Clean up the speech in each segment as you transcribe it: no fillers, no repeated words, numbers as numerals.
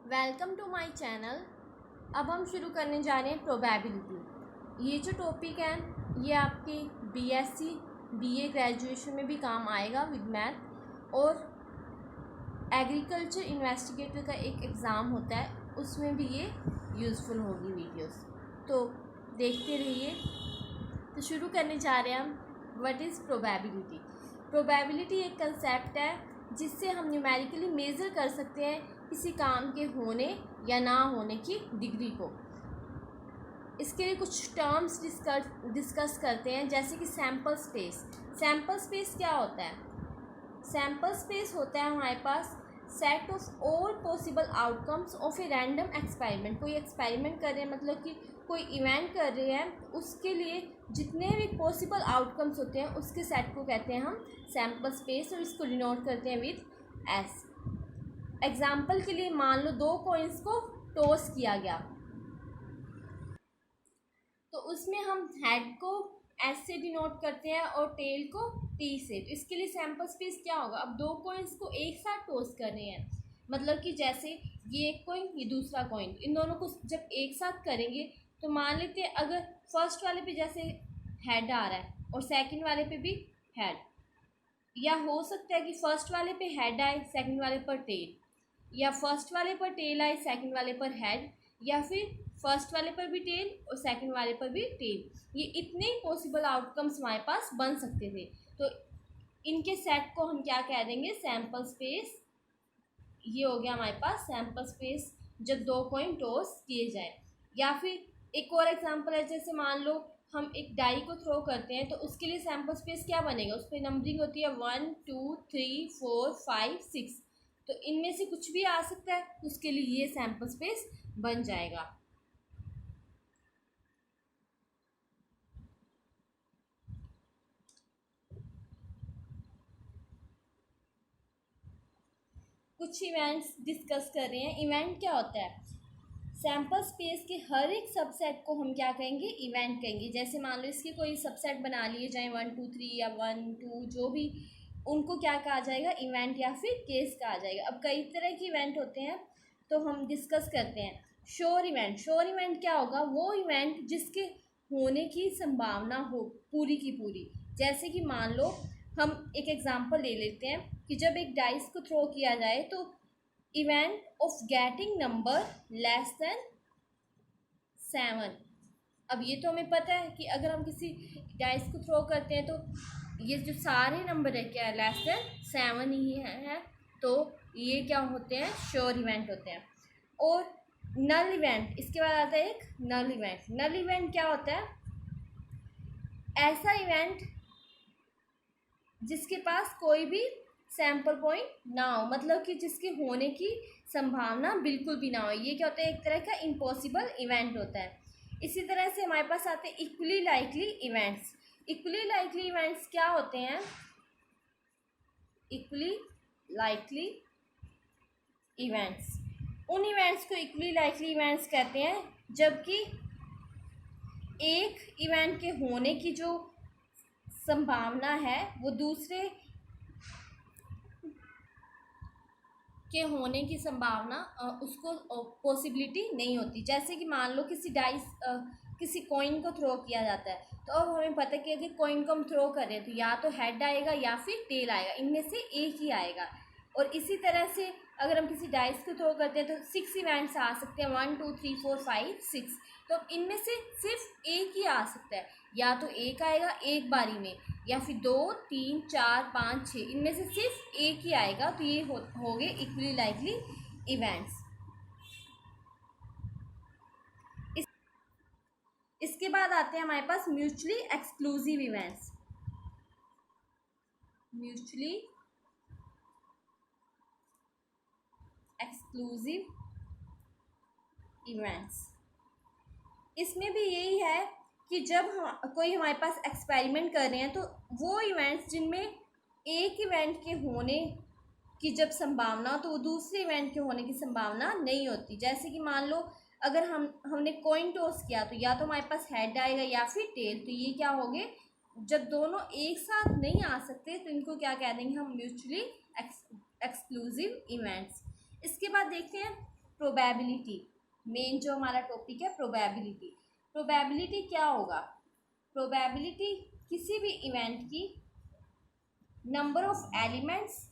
Welcome to my channel. अब हम शुरू करने जा रहे हैं प्रोबेबिलिटी। ये जो टॉपिक है ये आपके बीएससी बीए ग्रेजुएशन में भी काम आएगा विद मैथ, और एग्रीकल्चर इन्वेस्टिगेटर का एक एग्ज़ाम होता है उसमें भी ये यूज़फुल होगी वीडियोस, तो देखते रहिए। तो शुरू करने जा रहे हैं हम। What is probability? प्रोबेबिलिटी एक कंसेप्ट है जिससे हम न्यूमेरिकली मेज़र कर सकते हैं किसी काम के होने या ना होने की डिग्री को। इसके लिए कुछ टर्म्स डिस्कस करते हैं, जैसे कि सैम्पल स्पेस। सैम्पल स्पेस क्या होता है? सैम्पल स्पेस होता है हमारे पास set of all possible outcomes of a random experiment. कोई एक्सपेरिमेंट कर रहे हैं, मतलब कि कोई इवेंट कर रहे हैं, उसके लिए जितने भी पॉसिबल आउटकम्स होते हैं उसके सेट को कहते हैं हम सैम्पल स्पेस, और इसको डिनोट करते हैं विद एस। एग्जाम्पल के लिए मान लो 2 कॉइन्स को टॉस किया गया, तो उसमें हम हेड को एस से डिनोट करते हैं और टेल को टी से। तो इसके लिए सैम्पल स्पेस क्या होगा? अब 2 कॉइन्स को एक साथ टॉस कर रहे हैं, मतलब कि जैसे ये एक कॉइन ये दूसरा कॉइन, इन दोनों को जब एक साथ करेंगे तो मान लेते हैं अगर फर्स्ट वाले पे जैसे हेड आ रहा है और सेकंड वाले पे भी हेड, या हो सकता है कि फर्स्ट वाले पे हेड आए सेकंड वाले पर टेल, या फर्स्ट वाले पर टेल आए सेकंड वाले पर हेड, या फिर फर्स्ट वाले पर भी टेल और सेकंड वाले पर भी टेल। ये इतने ही पॉसिबल आउटकम्स हमारे पास बन सकते थे, तो इनके सेट को हम क्या कह देंगे? Sample space. ये हो गया हमारे पास सैम्पल स्पेस जब 2 कॉइन टॉस किए जाए। या फिर एक और एग्जांपल है, जैसे मान लो हम एक डाई को थ्रो करते हैं, तो उसके लिए सैम्पल स्पेस क्या बनेगा? उस पर नंबरिंग होती है 1 2 3 4 5 6, तो इनमें से कुछ भी आ सकता है, उसके लिए ये सैम्पल स्पेस बन जाएगा। कुछ इवेंट्स डिस्कस कर रहे हैं। इवेंट क्या होता है? सैम्पल स्पेस के हर एक सबसेट को हम क्या कहेंगे? इवेंट कहेंगे। जैसे मान लो इसके कोई सबसेट बना लिए जाए 1 2 3 या 1 2, जो भी, उनको क्या कहा जाएगा? इवेंट या फिर केस कहा जाएगा। अब कई तरह के इवेंट होते हैं, तो हम डिस्कस करते हैं। Sure event. श्योर इवेंट क्या होगा? वो इवेंट जिसके होने की संभावना हो पूरी की पूरी। जैसे कि मान लो हम एक एग्जांपल ले लेते हैं कि जब एक डाइस को थ्रो किया जाए तो event of getting number less than 7। अब ये तो हमें पता है कि अगर हम किसी डाइस को थ्रो करते हैं तो ये जो सारे नंबर है क्या है? लेस देन 7 ही है, तो ये क्या होते हैं? श्योर इवेंट होते हैं। और नल इवेंट, इसके बाद आता है एक नल इवेंट। नल इवेंट क्या होता है? ऐसा इवेंट जिसके पास कोई भी सैम्पल पॉइंट ना हो, मतलब कि जिसके होने की संभावना बिल्कुल भी ना हो। ये क्या होता है? एक तरह का इम्पॉसिबल इवेंट होता है। इसी तरह से हमारे पास आते हैं equally likely events. Equally likely events क्या होते हैं? इक्वली लाइकली इवेंट्स, उन इवेंट्स को इक्वली लाइकली इवेंट्स कहते हैं जबकि एक इवेंट के होने की जो संभावना है वो दूसरे के होने की संभावना उसको पॉसिबिलिटी नहीं होती। जैसे कि मान लो किसी कॉइन को थ्रो किया जाता है, तो अब हमें पता है कि अगर कॉइन को हम थ्रो करें तो या तो हेड आएगा या फिर टेल आएगा, इनमें से एक ही आएगा। और इसी तरह से अगर हम किसी डाइस को थ्रो करते हैं तो 6 इवेंट्स आ सकते हैं, 1 2 3 4 5 6, तो इनमें से सिर्फ एक ही आ सकता है। या तो एक आएगा एक बारी में, या फिर 2 3 4 5 6, इनमें से सिर्फ एक ही आएगा। तो ये हो गए इक्वली लाइकली इवेंट्स। इसके बाद आते हैं हमारे पास mutually exclusive events. Mutually exclusive events, इसमें भी यही है कि जब कोई हमारे पास एक्सपेरिमेंट कर रहे हैं तो वो इवेंट्स जिनमें एक इवेंट के होने की जब संभावना हो तो वो दूसरे इवेंट के होने की संभावना नहीं होती। जैसे कि मान लो अगर हमने कॉइन टॉस किया तो या तो हमारे पास हेड आएगा या फिर टेल, तो ये क्या हो गए? जब दोनों एक साथ नहीं आ सकते तो इनको क्या कह देंगे हम? Mutually exclusive events. इसके बाद देखते हैं प्रोबेबिलिटी, मेन जो हमारा टॉपिक है प्रोबेबिलिटी। प्रोबेबिलिटी क्या होगा? प्रोबेबिलिटी किसी भी इवेंट की number of elements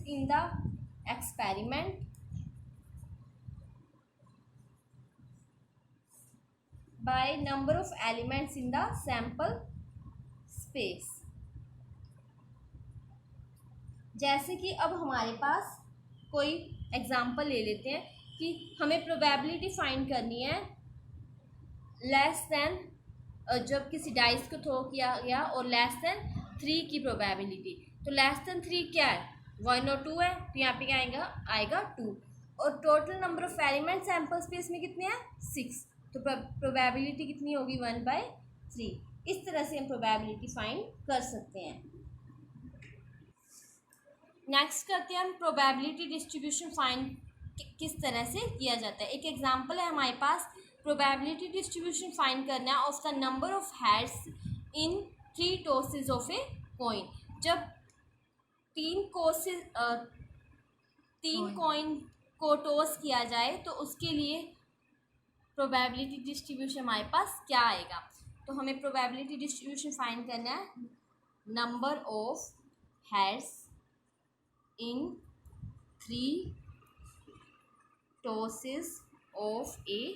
in the experiment by number of elements in the sample space. जैसे कि अब हमारे पास कोई एग्जांपल ले लेते हैं कि हमें प्रोबेबिलिटी फाइंड करनी है लेस देन, जब किसी डाइस को थ्रो किया गया और लेस देन 3 की प्रोबेबिलिटी। तो लेस देन 3 क्या है? 1 और 2 है, तो यहाँ पे क्या आएगा 2। और total number of element sample space में कितने हैं? 6। तो प्रोबेबिलिटी कितनी होगी? 1/3। इस तरह से हम प्रोबेबिलिटी फाइंड कर सकते हैं। नेक्स्ट करते हैं हम प्रोबेबिलिटी डिस्ट्रीब्यूशन फाइंड किस तरह से किया जाता है। एक एग्जांपल है हमारे पास, प्रोबेबिलिटी डिस्ट्रीब्यूशन फाइंड करना है of the number of heads in 3 tosses of a coin. जब 3 कॉइन को टॉस किया जाए तो उसके लिए प्रोबेबिलिटी डिस्ट्रीब्यूशन हमारे पास क्या आएगा? तो हमें प्रोबेबिलिटी डिस्ट्रीब्यूशन फाइंड करना है number of heads in 3 tosses of a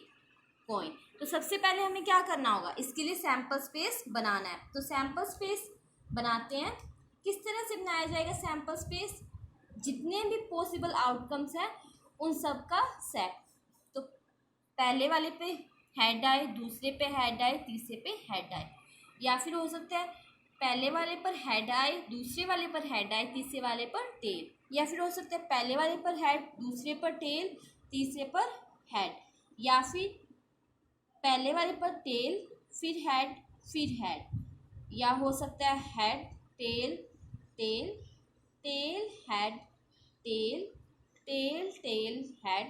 coin. तो सबसे पहले हमें क्या करना होगा? इसके लिए सैंपल स्पेस बनाना है। तो सैंपल स्पेस बनाते हैं। किस तरह से बनाया जाएगा सैंपल स्पेस? जितने भी पॉसिबल आउटकम्स हैं उन सब का सेट। तो पहले वाले पे हेड आए, दूसरे पे हेड आए, तीसरे पे हेड आए, या फिर हो सकता है पहले वाले पर हेड आए, दूसरे वाले पर हेड आए, तीसरे वाले पर टेल, या फिर हो सकता है पहले वाले पर हेड, दूसरे पर टेल, तीसरे पर हेड, या फिर पहले वाले पर टेल फिर हेड फिर हेड, या हो सकता है head tail tail tail head tail tail tail head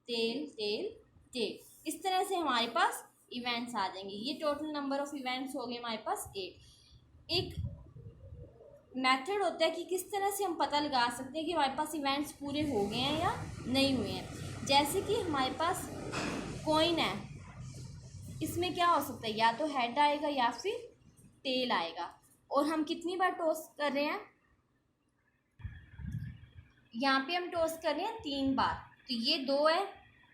tail tail tail. इस तरह से हमारे पास इवेंट्स आ जाएंगे। ये टोटल नंबर ऑफ इवेंट्स हो गए हमारे पास 8। एक मेथड होता है कि किस तरह से हम पता लगा सकते हैं कि हमारे पास इवेंट्स पूरे हो गए हैं या नहीं हुए हैं। जैसे कि हमारे पास कॉइन है, इसमें क्या हो सकता है? या तो हेड आएगा या फिर टेल आएगा। और हम कितनी बार टॉस कर रहे हैं? यहाँ पे हम टॉस कर रहे हैं 3 बार। तो ये 2 है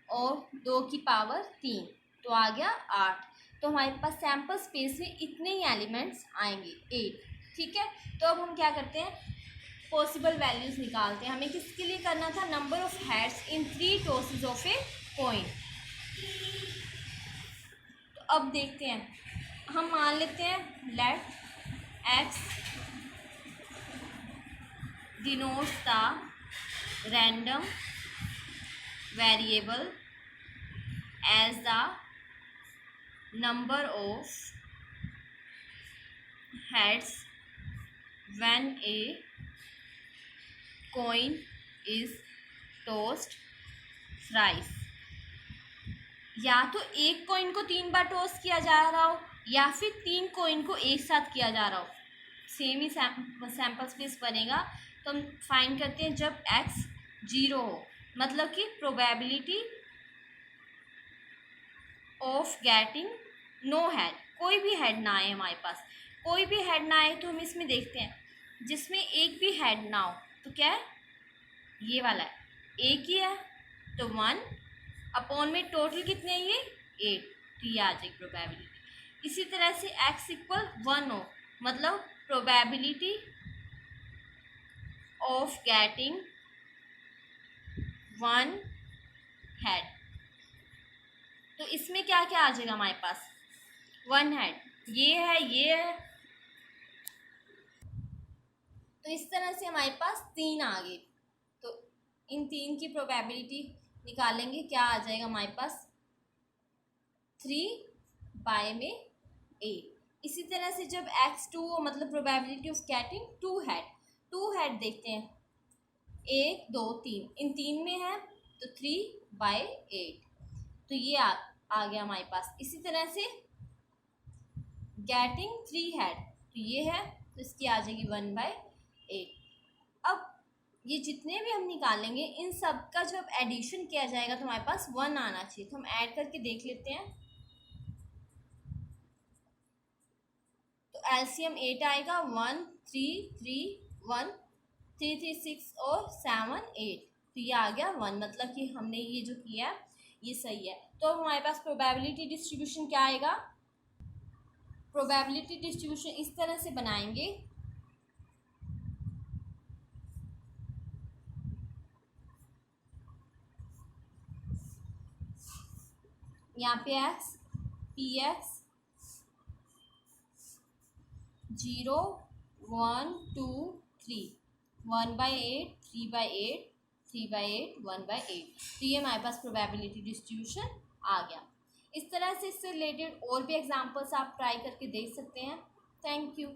और 2 की पावर 3, तो आ गया 8। तो हमारे पास सैंपल स्पेस में इतने ही एलिमेंट्स आएंगे 8। ठीक है, तो अब हम क्या करते हैं? पॉसिबल वैल्यूज निकालते हैं। हमें किसके लिए करना था? Number of heads in 3 tosses of a coin. तो अब देखते हैं, हम मान लेते हैं let x denotes the random variable as the number of heads when a coin is tossed thrice। या तो एक कॉइन को 3 बार टॉस किया जा रहा हो या फिर 3 कॉइन को एक साथ किया जा रहा हो, सेम ही सैंपल स्पेस बनेगा। तो हम फाइंड करते हैं जब x 0 हो, मतलब कि probability of getting no head, कोई भी हेड ना आए हमारे पास। कोई भी हेड ना आए तो हम इसमें देखते हैं जिसमें एक भी हेड ना हो तो क्या है? ये वाला है, एक ही है तो 1 अपॉन में टोटल कितने हैं? ये 8, तो ये आ जाएगी प्रोबेबिलिटी। इसी तरह से x = 1 हो, मतलब प्रोबेबिलिटी ऑफ गेटिंग 1 हेड। तो इसमें क्या क्या आ जाएगा हमारे पास? 1 हेड, ये है। तो इस तरह से हमारे पास 3 आ गए। तो इन 3 की प्रोबेबिलिटी निकालेंगे, क्या आ जाएगा हमारे पास? 3/8। इसी तरह से जब x2 हो, मतलब प्रोबेबिलिटी ऑफ गेटिंग 2 हेड देखते हैं, 1 2 3, इन 3 में है तो 3/8। तो ये आ गया हमारे पास। इसी तरह से गेटिंग 3 हेड, तो ये है, तो इसकी आ जाएगी 1/8। ये जितने भी हम निकालेंगे इन सब का जब एडिशन किया जाएगा तो हमारे पास 1 आना चाहिए। तो हम ऐड करके देख लेते हैं। तो एलसीएम 8 आएगा, 1 3 3 1 3 3 6 और 7 8। तो ये आ गया 1, मतलब कि हमने ये जो किया ये सही है। तो हमारे पास प्रोबेबिलिटी डिस्ट्रीब्यूशन क्या आएगा? प्रोबेबिलिटी डिस्ट्रीब्यूशन इस तरह से बनाएंगे, यहाँ पे एक्स पी एक्स 0 1 2 3 1/8 3/8 3/8 1/8। तो ये हमारे पास प्रोबेबिलिटी डिस्ट्रीब्यूशन आ गया। इस तरह से इससे रिलेटेड और भी एग्जांपल्स आप ट्राई करके देख सकते हैं। Thank you.